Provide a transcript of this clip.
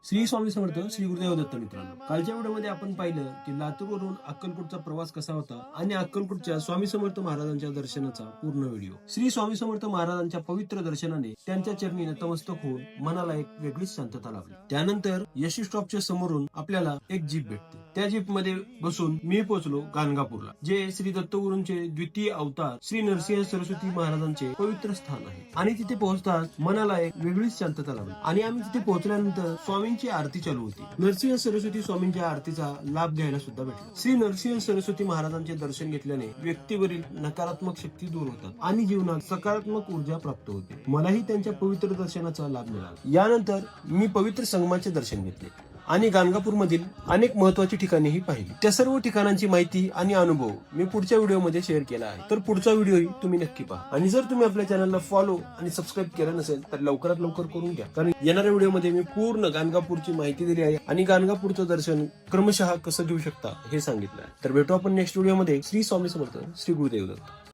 श्री स्वामी समर्थ, श्री गुरुदेव दत्त. मित्रांनो, कालच्या व्हिडिओमध्ये आपण पाहिलं की लातूरवरून अक्कलकोटचा प्रवास कसा होता आणि अक्कलकोटच्या स्वामी समर्थ महाराजांच्या दर्शनाचा पूर्ण व्हिडिओ. श्री स्वामी समर्थ महाराजांच्या पवित्र दर्शनाने त्यांच्या चरणी नतमस्तक होऊन मनाला एक वेगळीच शांतता लाभली. त्यानंतर यशी स्टॉपच्या समोरून आपल्याला एक जीप भेटते. त्या जीप मध्ये बसून मी पोहोचलो गाणगापूरला, जे श्री दत्तगुरूंचे द्वितीय अवतार श्री नरसिंह सरस्वती महाराजांचे पवित्र स्थान आहे. आणि तिथे पोहोचताच मनाला एक वेगळीच शांतता लाभली. आणि आम्ही तिथे पोहोचल्यानंतर स्वामींची आरती चालू होती. नरसिंह सरस्वती स्वामींच्या आरतीचा लाभ घ्यायला सुद्धा भेटला. श्री नरसिंह सरस्वती महाराजांचे दर्शन घेतल्याने व्यक्तीवरील नकारात्मक शक्ती दूर होतात आणि जीवनात सकारात्मक ऊर्जा प्राप्त होते. मलाही त्यांच्या पवित्र दर्शनाचा लाभ मिळाला. यानंतर मी पवित्र संगमाचे दर्शन घेतले आणि गाणगापूर मधील अनेक महत्वाची ठिकाणेही पाहिली. त्या सर्व ठिकाणांची माहिती आणि अनुभव मी पुढच्या व्हिडिओमध्ये शेअर केला आहे, तर पुढचा व्हिडिओही तुम्ही नक्की पहा. आणि जर तुम्ही आपल्या चॅनलला फॉलो आणि सबस्क्राईब केलं नसेल तर लवकरात लवकर करून घ्या, कारण येणाऱ्या व्हिडिओमध्ये मी पूर्ण गाणगापूरची माहिती दिली आहे आणि गाणगापूरचं दर्शन क्रमशः कसं घेऊ शकता हे सांगितलं आहे. तर भेटू आपण नेक्स्ट व्हिडिओमध्ये. श्री स्वामी समर्थ, श्री गुरुदेव दत्त.